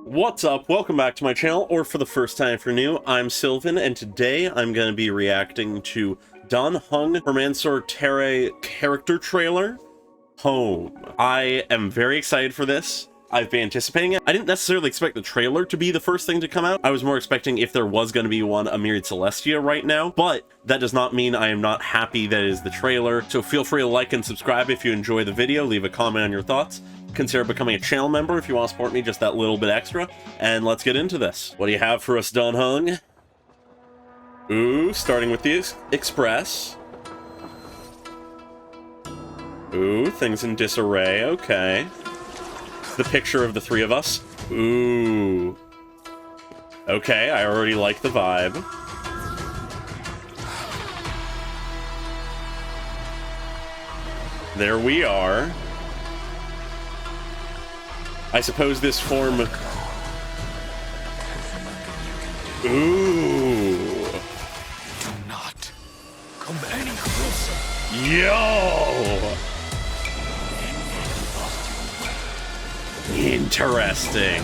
What's up? Welcome back to my channel, or for the first time if you're new, I'm Sylvan, and today I'm going to be reacting to Heng Permansor Terrae character trailer, Home. I am very excited for this. I've been anticipating it. I didn't necessarily expect the trailer to be the first thing to come out. I was more expecting, if there was going to be one, a Myriad Celestia right now, but that does not mean I am not happy that it is the trailer. So feel free to like and subscribe if you enjoy the video, leave a comment on your thoughts. Consider becoming a channel member if you want to support me just that little bit extra. And let's get into this. What do you have for us, Heng? Ooh, starting with the Express. Ooh, things in disarray, okay. The picture of the three of us. Ooh. Okay, I already like the vibe. There we are. I suppose this form... Ooh. Do not come any closer. Yo! Interesting.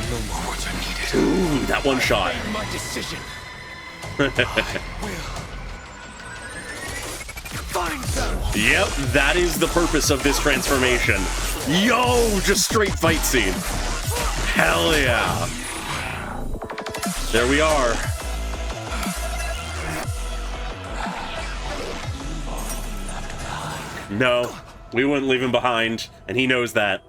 No more words are needed. Ooh, that one shot. I made my decision. I will find them. Yep, that is the purpose of this transformation. Yo, just straight fight scene. Hell yeah. There we are. No, we wouldn't leave him behind, and he knows that.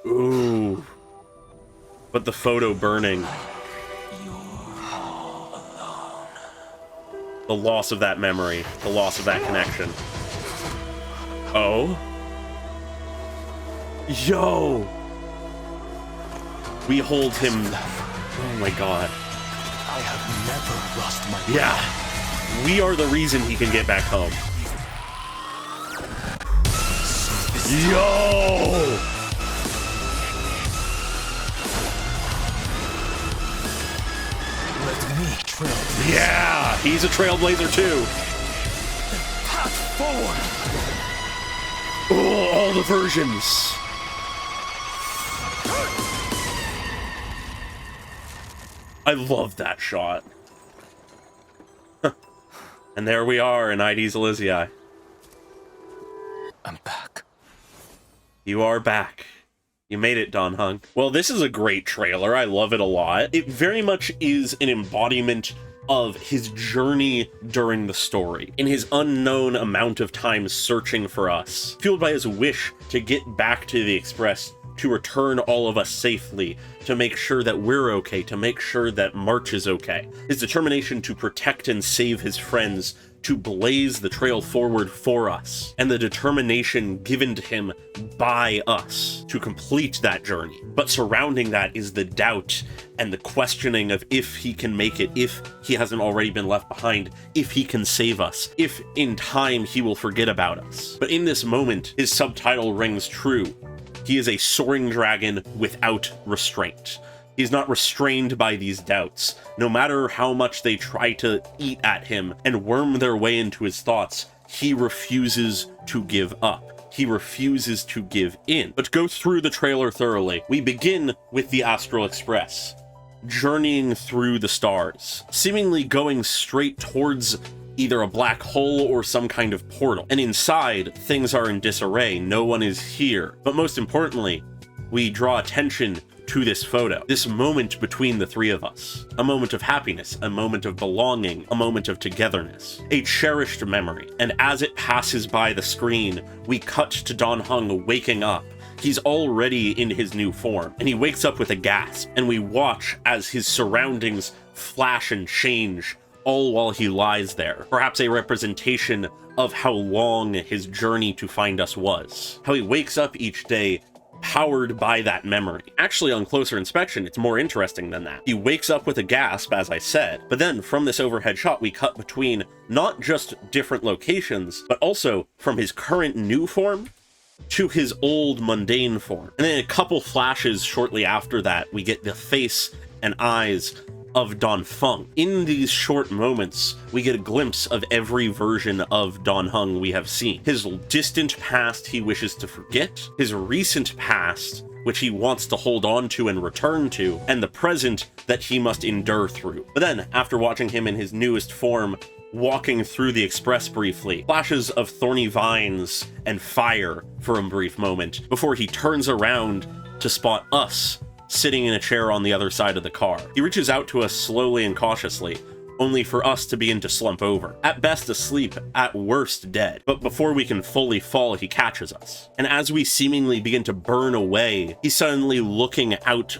Ooh. But the photo burning. The loss of that memory, the loss of that connection. Oh? Yo! We hold him. Oh my god. I have never lost my Yeah. We are the reason he can get back home. Yo! Let me trailblaze. Yeah! He's a trailblazer too. Path forward. Oh, all the versions. I love that shot. And there we are in ID's Elysiae. I'm back. You are back. You made it, Heng. Well, this is a great trailer. I love it a lot. It very much is an embodiment of his journey during the story, in his unknown amount of time searching for us, fueled by his wish to get back to the Express, to return all of us safely, to make sure that we're okay, to make sure that March is okay. His determination to protect and save his friends, to blaze the trail forward for us, and the determination given to him by us to complete that journey. But surrounding that is the doubt and the questioning of if he can make it, if he hasn't already been left behind, if he can save us, if in time he will forget about us. But in this moment, his subtitle rings true. He is a soaring dragon without restraint. He's not restrained by these doubts. No matter how much they try to eat at him and worm their way into his thoughts, he refuses to give up. He refuses to give in. But to go through the trailer thoroughly, we begin with the Astral Express, journeying through the stars, seemingly going straight towards either a black hole or some kind of portal. And inside, things are in disarray. No one is here. But most importantly, we draw attention to this photo, this moment between the three of us, a moment of happiness, a moment of belonging, a moment of togetherness, a cherished memory. And as it passes by the screen, we cut to Heng waking up. He's already in his new form, and he wakes up with a gasp, and we watch as his surroundings flash and change, all while he lies there. Perhaps a representation of how long his journey to find us was. How he wakes up each day powered by that memory. Actually, on closer inspection, it's more interesting than that. He wakes up with a gasp, as I said, but then from this overhead shot, we cut between not just different locations, but also from his current new form to his old mundane form. And then a couple flashes shortly after that, we get the face and eyes of Don Feng. In these short moments, we get a glimpse of every version of Don Heng we have seen. His distant past he wishes to forget, his recent past which he wants to hold on to and return to, and the present that he must endure through. But then, after watching him in his newest form, walking through the express briefly, flashes of thorny vines and fire for a brief moment, before he turns around to spot us sitting in a chair on the other side of the car. He reaches out to us slowly and cautiously, only for us to begin to slump over. At best asleep, at worst dead. But before we can fully fall, he catches us. And as we seemingly begin to burn away, he's suddenly looking out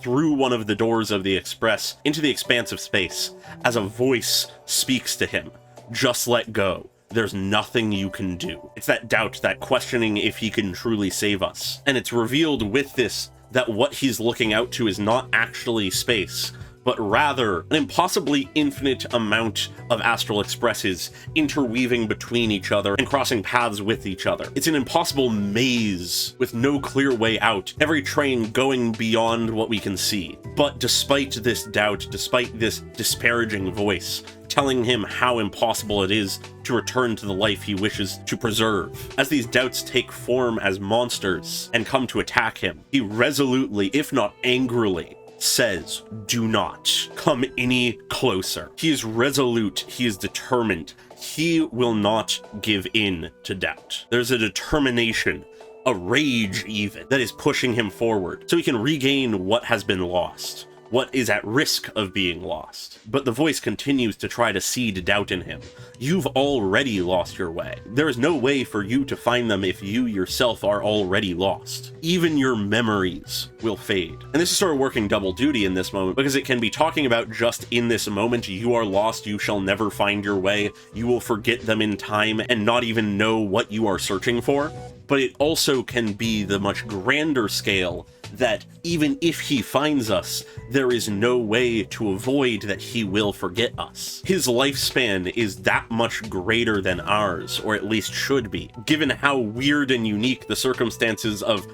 through one of the doors of the express into the expanse of space, as a voice speaks to him. Just let go. There's nothing you can do. It's that doubt, that questioning if he can truly save us. And it's revealed with this that what he's looking out to is not actually space, but rather an impossibly infinite amount of astral expresses interweaving between each other and crossing paths with each other. It's an impossible maze with no clear way out, every train going beyond what we can see. But despite this doubt, despite this disparaging voice telling him how impossible it is to return to the life he wishes to preserve, as these doubts take form as monsters and come to attack him, he resolutely, if not angrily, says, do not come any closer. He is resolute, he is determined, he will not give in to doubt. There's a determination, a rage even, that is pushing him forward, so he can regain what has been lost, what is at risk of being lost. But the voice continues to try to seed doubt in him. You've already lost your way. There is no way for you to find them if you yourself are already lost. Even your memories will fade. And this is sort of working double duty in this moment, because it can be talking about just in this moment, you are lost, you shall never find your way, you will forget them in time and not even know what you are searching for. But it also can be the much grander scale that even if he finds us, there is no way to avoid that he will forget us. His lifespan is that much greater than ours, or at least should be, given how weird and unique the circumstances of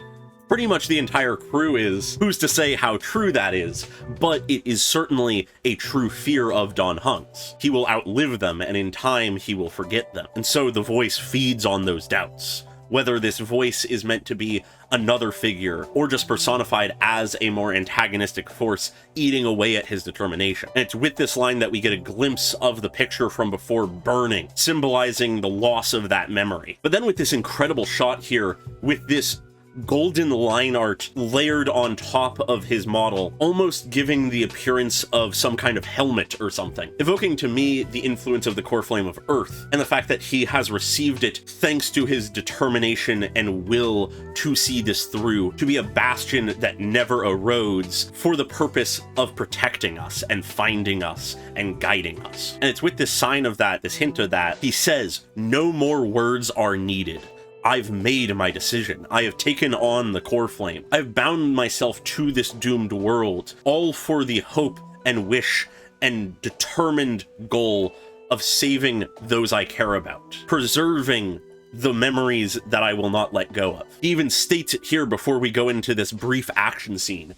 pretty much the entire crew is. Who's to say how true that is? But it is certainly a true fear of Don Heng's. He will outlive them, and in time he will forget them. And so the voice feeds on those doubts. Whether this voice is meant to be another figure or just personified as a more antagonistic force eating away at his determination. And it's with this line that we get a glimpse of the picture from before burning, symbolizing the loss of that memory. But then with this incredible shot here, with this golden line art layered on top of his model, almost giving the appearance of some kind of helmet or something, evoking to me the influence of the core flame of Earth, and the fact that he has received it thanks to his determination and will to see this through, to be a bastion that never erodes for the purpose of protecting us and finding us and guiding us. And it's with this sign of that, this hint of that, he says, no more words are needed. I've made my decision. I have taken on the core flame. I've bound myself to this doomed world, all for the hope and wish and determined goal of saving those I care about, preserving the memories that I will not let go of. He even states it here before we go into this brief action scene.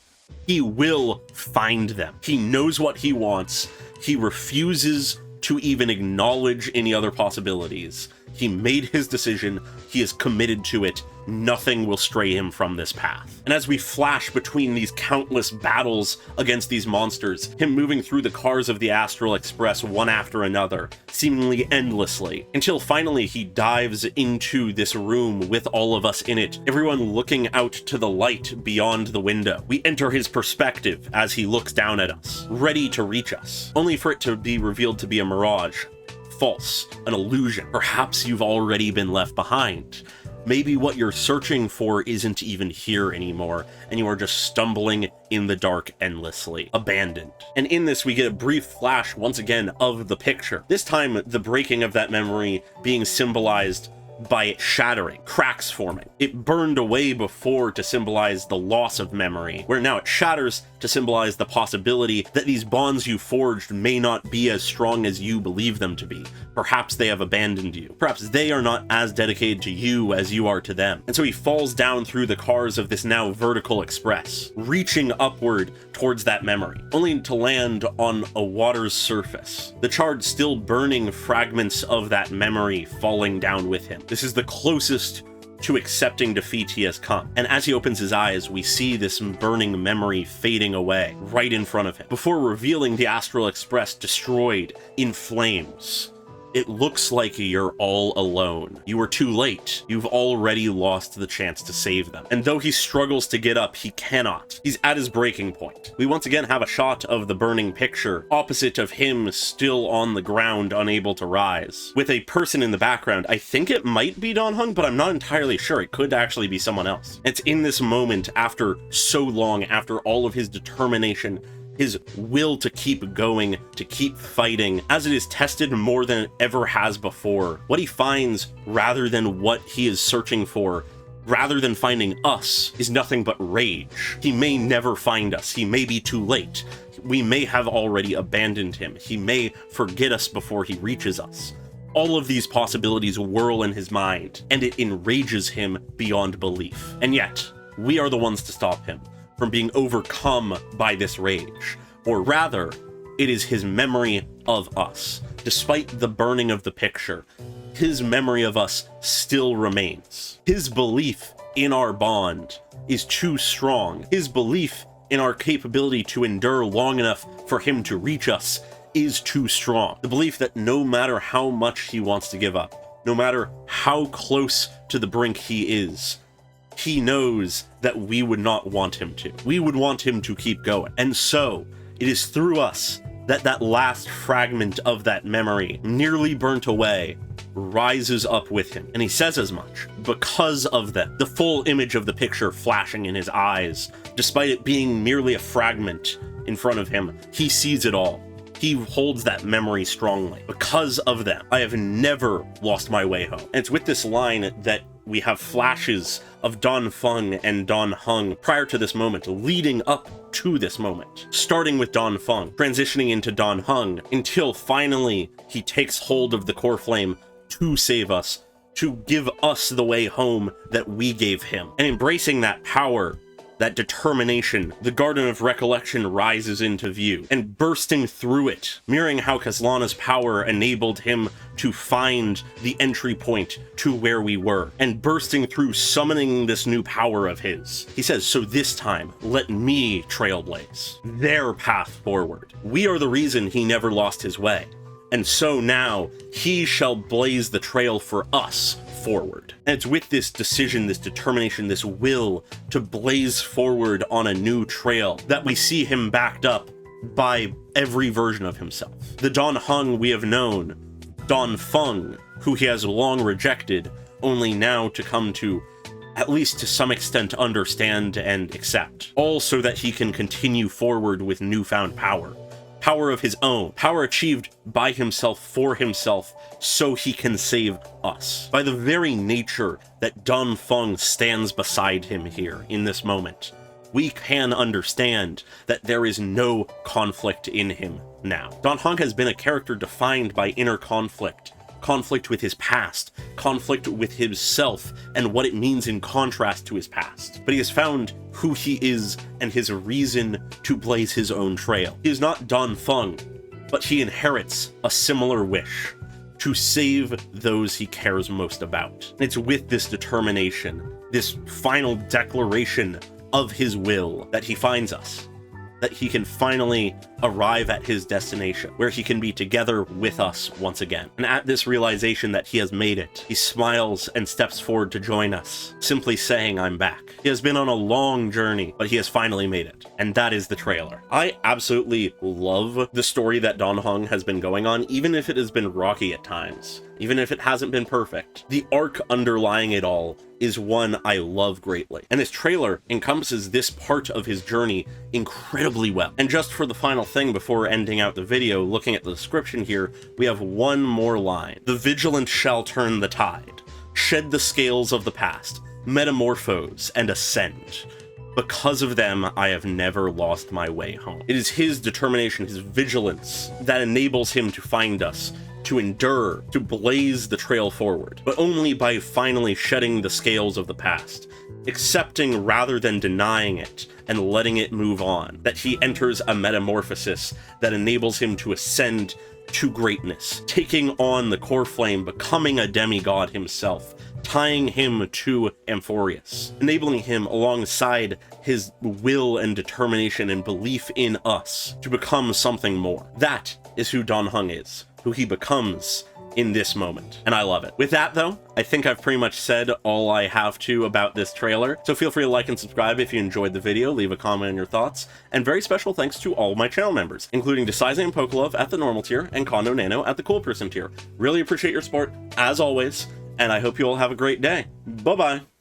He will find them. He knows what he wants. He refuses to even acknowledge any other possibilities. He made his decision, he is committed to it, nothing will stray him from this path. And as we flash between these countless battles against these monsters, him moving through the cars of the Astral Express one after another, seemingly endlessly, until finally he dives into this room with all of us in it, everyone looking out to the light beyond the window. We enter his perspective as he looks down at us, ready to reach us, only for it to be revealed to be a mirage. False, an illusion. Perhaps you've already been left behind. Maybe what you're searching for isn't even here anymore, and you are just stumbling in the dark endlessly, abandoned. And in this, we get a brief flash, once again, of the picture. This time, the breaking of that memory being symbolized by it shattering, cracks forming. It burned away before to symbolize the loss of memory, where now it shatters to symbolize the possibility that these bonds you forged may not be as strong as you believe them to be. Perhaps they have abandoned you. Perhaps they are not as dedicated to you as you are to them. And so he falls down through the cars of this now vertical express, reaching upward towards that memory, only to land on a water's surface. The charred, still burning fragments of that memory falling down with him. This is the closest to accepting defeat he has come. And as he opens his eyes, we see this burning memory fading away right in front of him, before revealing the Astral Express destroyed in flames. It looks like you're all alone. You were too late. You've already lost the chance to save them. And though he struggles to get up, he cannot. He's at his breaking point. We once again have a shot of the burning picture, opposite of him still on the ground, unable to rise, with a person in the background. I think it might be Dan Heng, but I'm not entirely sure. It could actually be someone else. It's in this moment, after so long, after all of his determination, his will to keep going, to keep fighting, as it is tested more than it ever has before. What he finds, rather than what he is searching for, rather than finding us, is nothing but rage. He may never find us. He may be too late. We may have already abandoned him. He may forget us before he reaches us. All of these possibilities whirl in his mind, and it enrages him beyond belief. And yet, we are the ones to stop him from being overcome by this rage. Or rather, it is his memory of us. Despite the burning of the picture, his memory of us still remains. His belief in our bond is too strong. His belief in our capability to endure long enough for him to reach us is too strong. The belief that no matter how much he wants to give up, no matter how close to the brink he is, he knows that we would not want him to. We would want him to keep going. And so, it is through us that that last fragment of that memory, nearly burnt away, rises up with him. And he says as much. Because of them, the full image of the picture flashing in his eyes, despite it being merely a fragment in front of him, he sees it all. He holds that memory strongly. Because of them, I have never lost my way home. And it's with this line that we have flashes of Dan Feng and Dan Heng prior to this moment, leading up to this moment. Starting with Dan Feng, transitioning into Dan Heng, until finally he takes hold of the core flame to save us, to give us the way home that we gave him. And embracing that power, that determination, the Garden of Recollection rises into view, and bursting through it, mirroring how Kaslana's power enabled him to find the entry point to where we were, and bursting through, summoning this new power of his. He says, so this time, let me trailblaze their path forward. We are the reason he never lost his way, and so now he shall blaze the trail for us forward. And it's with this decision, this determination, this will to blaze forward on a new trail that we see him backed up by every version of himself. The Dan Heng we have known, Dan Feng, who he has long rejected, only now to come to, at least to some extent, understand and accept. All so that he can continue forward with newfound power. Power of his own, power achieved by himself for himself, so he can save us. By the very nature that Dan Feng stands beside him here in this moment, we can understand that there is no conflict in him now. Dan Heng has been a character defined by inner conflict. Conflict with his past, conflict with himself, and what it means in contrast to his past. But he has found who he is and his reason to blaze his own trail. He is not Dan Feng, but he inherits a similar wish to save those he cares most about. And it's with this determination, this final declaration of his will, that he finds us, that he can finally arrive at his destination, where he can be together with us once again. And at this realization that he has made it, he smiles and steps forward to join us, simply saying, I'm back. He has been on a long journey, but he has finally made it. And that is the trailer. I absolutely love the story that Dan Heng has been going on, even if it has been rocky at times, even if it hasn't been perfect. The arc underlying it all is one I love greatly. And this trailer encompasses this part of his journey incredibly well. And just for the final thing before ending out the video, looking at the description here, we have one more line. The vigilant shall turn the tide, shed the scales of the past, metamorphose and ascend. Because of them, I have never lost my way home. It is his determination, his vigilance, that enables him to find us, to endure, to blaze the trail forward, but only by finally shedding the scales of the past, accepting rather than denying it, and letting it move on, that he enters a metamorphosis that enables him to ascend to greatness, taking on the core flame, becoming a demigod himself, tying him to Amphorius, enabling him alongside his will and determination and belief in us to become something more. That is who Dan Heng is, who he becomes in this moment, and I love it. With that though, I think I've pretty much said all I have to about this trailer, so feel free to like and subscribe if you enjoyed the video, leave a comment on your thoughts, and very special thanks to all my channel members, including Desaize and Pokelove at the normal tier, and Kondo Nano at the cool person tier. Really appreciate your support, as always, and I hope you all have a great day. Bye-bye!